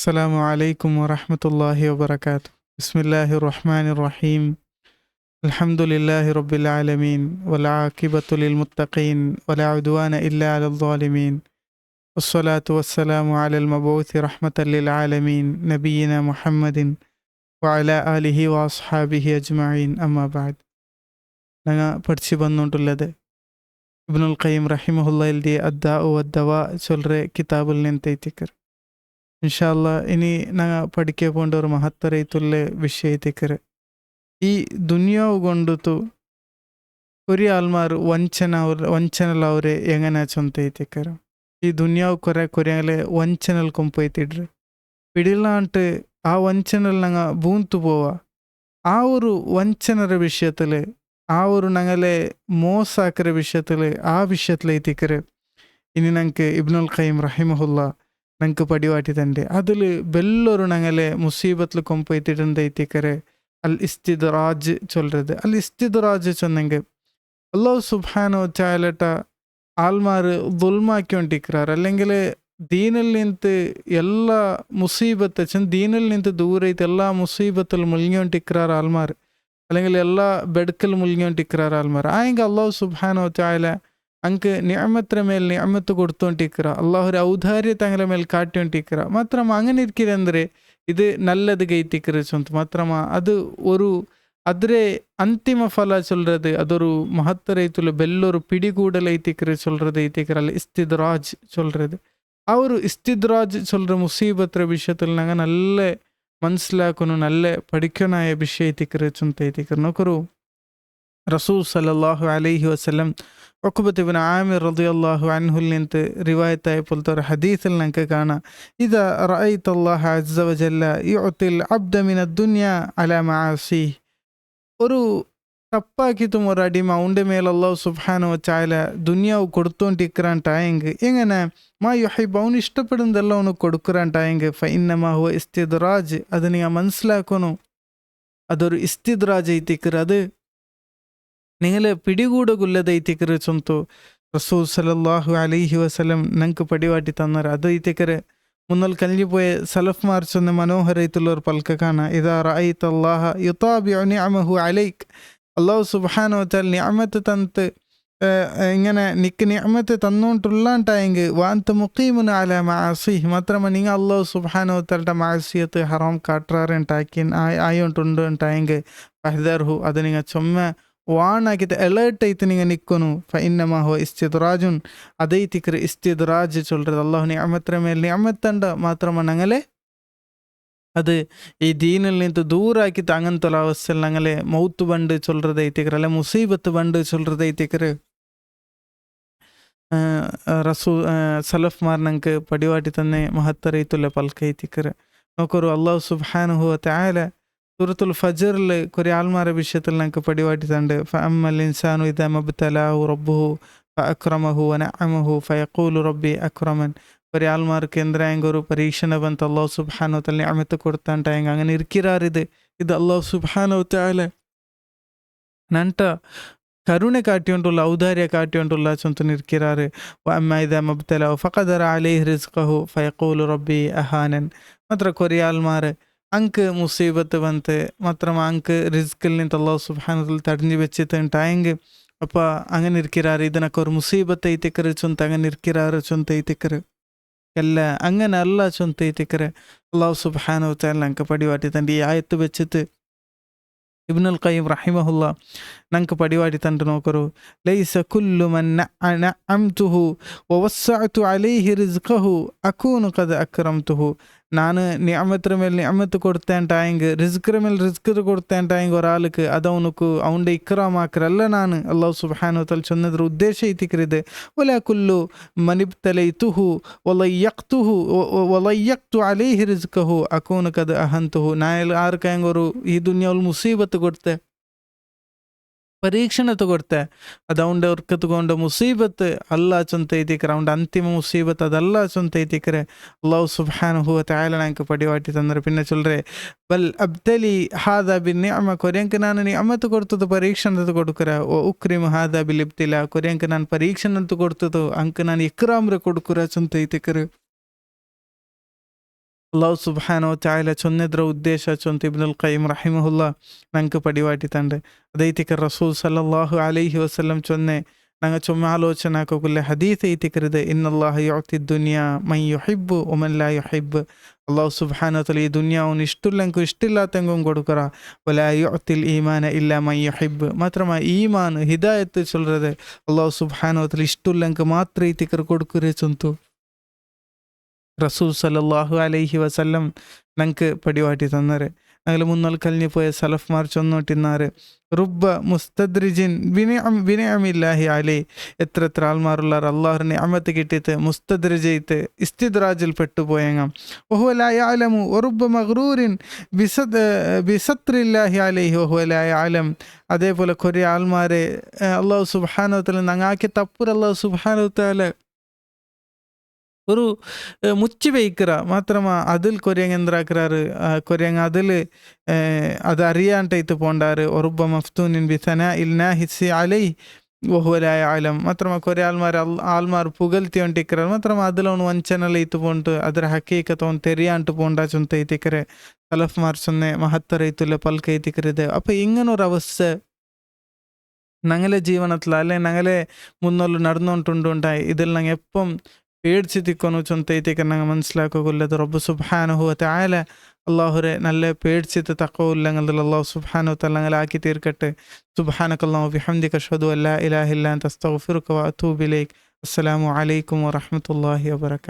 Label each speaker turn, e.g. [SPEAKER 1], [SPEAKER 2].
[SPEAKER 1] السلام عليكم ورحمة الله وبركاته. بسم الله الرحمن الرحيم. الحمد لله رب العالمين والعاقبة للمتقين ولا عدوان إلا على الظالمين والصلاة والسلام على المبعوث رحمة للعالمين نبينا محمد وعلى آله وأصحابه أجمعين أما بعد. ഞങ്ങൾ പഠിച്ചു വന്നുകൊണ്ടുള്ളത് ഇബ്നുൽ ഖയ്യിം റഹിമഹുല്ലാ എഴുതിയ അദ്ദാഉ വദ്ദവാ ചൊല്ற കിതാബിൽ നിന്ന് തൈത്തിക്കർ. ഇൻഷാ അല്ലാ ഇനി ഞങ്ങൾ പഠിക്കാൻ പോകേണ്ട ഒരു മഹത്തരത്തുള്ള വിഷയത്തിക്കർ. ഈ ദുനിയാവ് കൊണ്ടുത്തു ഒരു ആൾമാർ ವಂಚನಲವ್ರೆ എങ്ങനെ ചൊന്തೈತಿക്കർ. ഈ ദുനിയാവ് കുറേ ವಂಚನಲ್ ಕೊಂಪೈತಿಡ್ರಿ പിടിലാണ്ട് ആ ವಂಚനൽ ഞങ്ങൾ ബൂന്തു പോവാ. ആ ഒരു ವಂಚನರ വിഷയത്തിൽ ആ ഒരു ഞങ്ങളെ മോസാക്കിற വിഷയത്തിൽ ആ വിഷയത്തിലെത്തിക്കർ ഇനി ഞങ്ങൾക്ക് ഇബ്നുൽ ഖയ്യിം റഹിമഹുല്ലാ ഞങ്ങൾക്ക് പടിവാട്ടി തൻ്റെ അതിൽ ബെല്ലൊരു ഞങ്ങളെ മുസീബത്തിൽ കൊമ്പെത്തിട്ടുണ്ടെത്തിക്കരെ അൽ ഇസ്തിദ്റാജ് ചൊല്ലത്. അൽ ഇസ്തിദ്റാജ് ചൊന്നെങ്കിൽ അല്ലാഹു സുബ്ഹാനഹു വതആല ആൾമാർ ദുൽമാക്കിക്കൊണ്ടിരിക്കാറ്, അല്ലെങ്കിൽ ദീനിൽ നിന്ന് എല്ലാ മുസീബത്ത് ദീനിൽ നിന്ന് ദൂരത്ത് എല്ലാ മുസീബത്തിൽ മുഴുകിക്കൊണ്ടിരിക്കാറ് ആൾമാർ, അല്ലെങ്കിൽ എല്ലാ ബെടുക്കൽ മുഴുകിക്കൊണ്ടിരിക്കാറ് ആൾമാർ. ആയെങ്കിൽ അല്ലാഹു സുബ്ഹാനഹു വതആല ಅಂಕೆ ನಿಅಮತ್ರ ಮೇಲೆ ನಿಅಮತ್ತು ಕೊಡ್ತೊಂಟಿಕ್ರ, ಅಲ್ಲಾಹರ ಔದಾರ್ಯ ತಂಗಲ ಮೇಲೆ ಕಾಟ್ಯೊಂಟಿಕ್ರ. ಮಾತ್ರಮ അങ്ങനെ ഇരിക്കിರಂದ್ರೆ ഇത് നല്ലത് ഗൈത്തിക്കറ് ചൊന്ത് മാത്രമ അത് ഒരു അതിരെ ಅಂತಿಮ ಫಲ ചൊല്ലത് അതൊരു മഹത്തരൈത്തുള്ള ബെല്ലൊരു പിടികൂടലൈത്തിക്കറ് ചൊല്ലത് ಐತಿಕರ ಅಲ್ಲ ಇಸ್ತಿದ್ರಾಜ್ ചൊല്ലത്. ആ ഒരു ഇസ്തിദ്രാജ് ചൊല്ലற മുസീബത്ര വിഷയത്തിൽ ഞങ്ങൾ നല്ല മനസ്സിലാക്കുന്നു, നല്ല പഠിക്കാനായ വിഷയത്തിക്കറ് ചൊന്തൈത്തിക്കർ. നോക്കറു റസൂൽ സല്ലല്ലാഹു അലൈഹി വസല്ലം ഉഖബത്ത് ഇബ്നു ആമിർ റളിയല്ലാഹു അൻഹുൽ നിന്ന് റിവായത്തായ പോലത്തെ ഒരു ഹദീസിൽ നമുക്ക് കാണാം, ഇദാ റഅയ്തല്ലാഹ അസ്സ വജല്ല യുഅതിൽ അബ്ദ മിനദ് ദുനിയ അലാ മആസി. ഒരു തപ്പാക്കിത്തും ഒരു അടിമ അവൻ്റെ മേൽ അല്ലാഹു സുബ്ഹാനഹു വതആല ദുനിയാവ് കൊടുത്തോണ്ടിരിക്കാണ്ടായെങ്കിൽ എങ്ങനെ മാ യുഹിബ് അവന് ഇഷ്ടപ്പെടുന്നതെല്ലാം അവന് കൊടുക്കാണ്ടായെങ്കിൽ ഫഇന്നമാ ഹുവ ഇസ്തിദ്റാജ്. അത് നിങ്ങൾ മനസ്സിലാക്കുന്നു, അതൊരു ഇസ്തിദ്റാജ് ಐತಿക്കറ്. അത് നിങ്ങളെ പിടികൂടകുല്ലതൈത്തിക്കറ് ചൊന്തു റസൂൽ സല്ലല്ലാഹു അലൈഹി വസല്ലം ഞങ്ങൾക്ക് പടിവാട്ടി തന്നറ്. അത് ಐತಿಕರೆ മുന്നൽ കഴിഞ്ഞുപോയ സലഫ്മാർ ചൊന്ന മനോഹരമായിട്ടുള്ള ഒരു പൽക്ക കാണാം. ഇദാ റഅയ്തല്ലാഹ യുതാബിഉ നിഅമഹു അലൈക്. അല്ലാഹു സുബ്ഹാനഹു വതആല നിഅമത്ത് തന്നിട്ട് ഇങ്ങനെ നിക്ക് നിഅമത്ത് തന്നോണ്ടുള്ളാണ്ടായെങ്കിൽ വാന്ത മുഖീമുൻ അലാ മആസിഹി. മാത്രമല്ല നിങ്ങൾ അല്ലാഹു സുബ്ഹാനഹു വതആലയുടെ മഅസിയത്ത് ഹറാം കാട്ടാറുണ്ടാക്കി ആയോണ്ടുണ്ട് ഉണ്ടായെങ്കിൽ ഫഹ്ദർഹു, അത് നിങ്ങൾ ചുമ്മാ വാണാക്കിയിട്ട് അലേർട്ട് ആയിട്ട് നിങ്ങൾ നിൽക്കുന്നു. ഫഇന്നമാ ഹുവ ഇസ്തിദ്റാജുൻ. അതൈത്തിക്കറ് ഇസ്തിദ്റാജ് ചൊല്ലത്. അല്ലാഹു നിഅമത്ര മേൽ നിഅമത്തണ്ട മാത്രമല്ല ഞങ്ങളെ അത് ഈ ദീനിൽ നിന്ന് ദൂരാക്കിയിട്ട് അങ്ങനത്തെ ഒരു അവസ്ഥയിൽ ഞങ്ങളെ മൗത്ത് ബണ്ട് ചൊല്ലത് ಐತಿಕರೆ, അല്ലെ മുസീബത്ത് ബണ്ട് ചൊല്ലത് ಐತಿಕರೆ. സലഫ്മാർ ഞങ്ങൾക്ക് പടിവാട്ടി തന്നെ മഹത്തരത്തുള്ള പൽക്ക ಐತಿಕರೆ. നോക്കൊരു അല്ലാഹു സുബ്ഹാനഹു വതആല സൂറത്തുൽ ഫജ്റിൽ കുറേ ആൾമാരുടെ വിഷയത്തിൽ ഞങ്ങൾക്ക് പടിവാട്ടി തണ്ട്. ഫഅമ്മൽ ഇൻസാനു ഇദാ മബ്തലാഹു റബ്ബുഹു ഫഅക്രമഹു വനഅമഹു ഫയഖൂലു റബ്ബി അക്രമൻ. കുറേ ആൾമാർക്ക് എന്തെങ്കിലും ഒരു പരീക്ഷണ ಬಂತು, അല്ലാഹു സുബ്ഹാനഹു വതആല നിഅമത്ത് കൊടുത്താണ്ടായെങ്കിൽ അങ്ങനെ ഇരിക്കിറാറിത്. ഇത് അല്ലാഹു സുബ്ഹാനഹു വതആല ನಂಟ ಕರುಣೆ ಕಾಟಿಯುಂಟುಲ್ಲ, ಔದಾರ್ಯ ಕಾಟಿಯುಂಟುಲ್ಲ ಚೊಂತು ಇರ್ಕಿರಾರು. ಅಮ್ಮ ಇದ ಮಬ್ತಲಾವು ಫಕದರ ಅಲೈಹಿ ರಿಜ್ಕಹು ಫಯಕೂಲು ರಬ್ಬಿ ಅಹಾನನ್. ಮಾತ್ರ ಕೊರಿಯಾಲ್ಮಾರ್ ಅಂಕ್ മുസീബത്ത് വന്ന് മാത്രം ಅಂಕ್ റിസ്കിൽ നിന്ന് അല്ലാഹു സുബ്ഹാനഹു വതആല തടഞ്ഞു വെച്ചിട്ടുണ്ടായെങ്കിൽ അപ്പോൾ അങ്ങനെ ഇരിക്കിറാറ്. ഇതിനൊക്കെ ഒരു മുസീബത്ത് ಐತಿಕರೆ ചൊന്ത അങ്ങനെ ഇരിക്കിറാറ് ചൊന്ത ಐತಿಕರೆ. ಎಲ್ಲ അങ്ങനെ അല്ല ചൊന്ത ಐತಿಕರೆ. അല്ലാഹു സുബ്ഹാനഹു വതആല ഞങ്ങൾക്ക് പടിവാട്ടി തൻ്റെ ഈ ആയത്ത് വെച്ചിട്ട് ഇബ്നുൽ ഖയ്യിം റഹിമഹുല്ലാ ഞങ്ങൾക്ക് പടിവാട്ടി തണ്ട്. നോക്കറു ലൈസ കുല്ലു മൻ നഅംതുഹു വവസ്സഅതു അലൈഹി റിസ്ഖഹു അകൂനു ഖദ് അക്രംതുഹു. ನಾನು ನಿಅಮತ್ರ ಮೇಲೆ ನಿಅಮತ್ತು കൊടുത്തേണ്ടായെങ്കിൽ റിസ്കിന്റെ മേൽ റിസ്ക് കൊടുത്തേണ്ടായെങ്കിൽ ഒരാൾക്ക് അത് അവൻ്റെ ഇക്റാമാക്കറല്ല ನಾನು. അല്ലാഹു സുബ്ഹാനഹു വതആല ചൊന്നದ್ರ ഉദ്ദേശ ಐತಿಕರಿದೆ. വലാ കുല്ലു മനിബ്തലൈതുഹു വലയ്യഖ്തുഹു വലയ്യഖ്തു അലൈഹി റിസ്ഖഹു അകൂനു ഖദ് അഹൻതുഹു. ನಾನು ആർക്കെങ്കിലും ഒരു ഈ ദുനിയാവിൽ മുസീബത്ത് കൊടുത്തെ പരീക്ഷണ കൊടുത്തെ അത് അവൻ്റെ ഒർക്കത്തുകൊണ്ട് മുസീബത്ത് അല്ലാ ചൊന്ത ಐತಿಕರೆ. അവൻ്റെ അന്തിമ മുസീബത്ത് അതല്ല ചൊന്ത ಐತಿಕರೆ. അല്ലാഹു സുബ്ഹാനഹു വതആല ഞങ്ങൾക്ക് പടിവാട്ടി തന്നറ്. പിന്നെ ചൊല്ലറെ ബൽ അബ്തലി ഹാദാ ബിന്നിഅമ. കൊറിയങ്ക് ನಾನು നിഅമത്ത് കൊടുത്തത് പരീക്ഷണത്ത് കൊടുക്കറ. ഓ ഉക്രിമു ഹാദാ ബിൽ ഇബ്തിലാ. കൊറിയങ്ക് ನಾನು പരീക്ഷണത്ത് കൊടുത്തത് ಅಂಕ್ ನಾನು ಇಕ್ರಾಮ್ರೆ കൊടുക്കുರ ಚೊಂತ ಐತಿಕರೆ. ಅಲ್ಲಾಹು ಸುಬ್ಹಾನಹು ವತಆಲ ಚೊನ್ನೆದ್ರ ಉದ್ದೇಶ ಚೊಂತ ಇಬ್ನುಲ್ ಕಯ್ಯಿಮ್ ರಹಿಮಹುಲ್ಲಾ ನಂಗೆ ಪಡಿವಾಟಿ ತಂಡೆ ಅದೈತಿಕ ರಸೂಲ್ ಸಲ್ಲಲ್ಲಾಹು ಅಲೈಹಿ ವಸಲ್ಲಂ ಚೊನ್ನೆ ನಂಗೆ ಚೊಮ್ಮೆ ಆಲೋಚನೆ ಹಾಕೋಕುಲ್ಲೆ ಹದೀತ್ ಐತಿಕರಿದೆ ಇನ್ನಲ್ಲಾಹ ಯುಅತಿ ದುನಿಯಾ ಮನ್ ಯುಹಿಬ್ಬು ಒಮನ್ ಲಾ ಯುಹಿಬ್ ಅಲ್ಲಾಹು ಸುಬ್ಹಾನಹು ವತಆಲ ಈ ದುನಿಯಾವನ್ನು ಇಷ್ಟುಲ್ಲಂಕು ಇಷ್ಟಿಲ್ಲಾತಂಗೂ കൊടുക്കറ ವಲಾ ಯುಅತಿಲ್ ಈಮಾನ ಇಲ್ಲಾ ಮನ್ ಯುಹಿಬ್ ಮಾತ್ರಮ ಈಮಾನ್ ಹಿದಾಯತ್ ಚೊಲ್ರದೆ ಅಲ್ಲಾಹು ಸುಬ್ಹಾನಹು ವತಆಲ ಇಷ್ಟುಲ್ಲಂಕು ಮಾತ್ರ ಐತಿಕರು കൊടുക്കുರೆ ಚೊಂತು റസൂൽ സല്ലല്ലാഹു അലൈഹി വസല്ലം ഞങ്ങൾക്ക് പടിവാട്ടി തന്നേരെ ഞങ്ങൾ മുന്നോൽ കഴിഞ്ഞു പോയ സലഫ്മാർ ചൊന്നോട്ടിന്നാറ് റുബ്ബ മുസ്തദ്രിജിൻ വിനയമില്ലാഹി അലൈ എത്ര എത്ര ആൾമാരുള്ളാർ അള്ളാഹുവിന് നിഅമത്ത് കിട്ടിയിട്ട് മുസ്തദ്രിജയിത്ത് ഇസ്തിദ്രാജിൽ പെട്ടുപോയങ്ങാം വഹുവ ലാ യഅലമു വറുബ്ബ മഗ്റൂരിൻ ബിസത്രില്ലാഹി അലൈഹി വഹുവ ലാ യഅലം അതേപോലെ കുറേ ആൾമാരെ അള്ളാഹു സുബ്ഹാനഹു വതആല ഞങ്ങാക്കി തപ്പുര അള്ളാഹു സുബ്ഹാനഹു വതആല ഒരു മുച്ചി വയ്ക്കറ മാത്രമാ അതിൽ കൊറിയങ് എന്താക്കുറാറ് കൊറിയങ് അതിൽ അത് അറിയാണ്ടായിട്ട് പോണ്ടാറ് ഒറുബ മഫ്തൂനിൻ ബിസന ഇൽനാ ഹിസ്സി അലൈ വഹുവലായ ആലം മാത്രമാ കുറേ ആൾമാർ പുകഴ്ത്തി ಹೊಂಟಿಕ್கிறாರು മാത്രമാ അതിലവನು ವಂಚನೆಲ್ಲ ಇತ್ತು ಪೋಂಟು ಅದರ ಹಕೀಕತ್ ಅವನು ತೆರಿಯಾಂಟು പോണ്ടാ ചൊಂತ ಐತಿಕರೆ തലഫ്മാർ ചൊന്നെ മഹത്തർ ಐತುಲ್ಲ പൽಕ ಐತಿಕರಿದೆ അപ്പം ഇങ്ങനൊരു അവസ്ഥ ഞങ്ങളെ ജീവനത്തിൽ അല്ലെ ഞങ്ങളെ മുന്നോട്ട് നടന്നുകൊണ്ടുണ്ടായി ഇതിൽ ഞങ്ങൾ എപ്പം പേടിച്ചിരിക്കുന്നു ചൊന്തൈത്തേക്ക് ഞങ്ങൾ മനസ്സിലാക്കുകയുള്ളത് റബ്ബ് സുബ്ഹാനഹു വതആല അള്ളാഹുരെ നല്ല പേടിച്ചിട്ട് തഖ്വഉള്ളങ്ങളിൽ അള്ളാഹു സുബ്ഹാനഹു വതആല ഞങ്ങളെ ആക്കി തീർക്കട്ടെ സുബ്ഹാനകല്ലാഹു ബിഹംദിക അഷ്ഹദു അല്ലാ ഇലാഹ ഇല്ലാ അൻത അസ്തഗ്ഫിറുക വഅതൂബു ഇലൈക് അസ്സലാമു അലൈക്കും വറഹ്മത്തുള്ളാഹി വബറകാതുഹു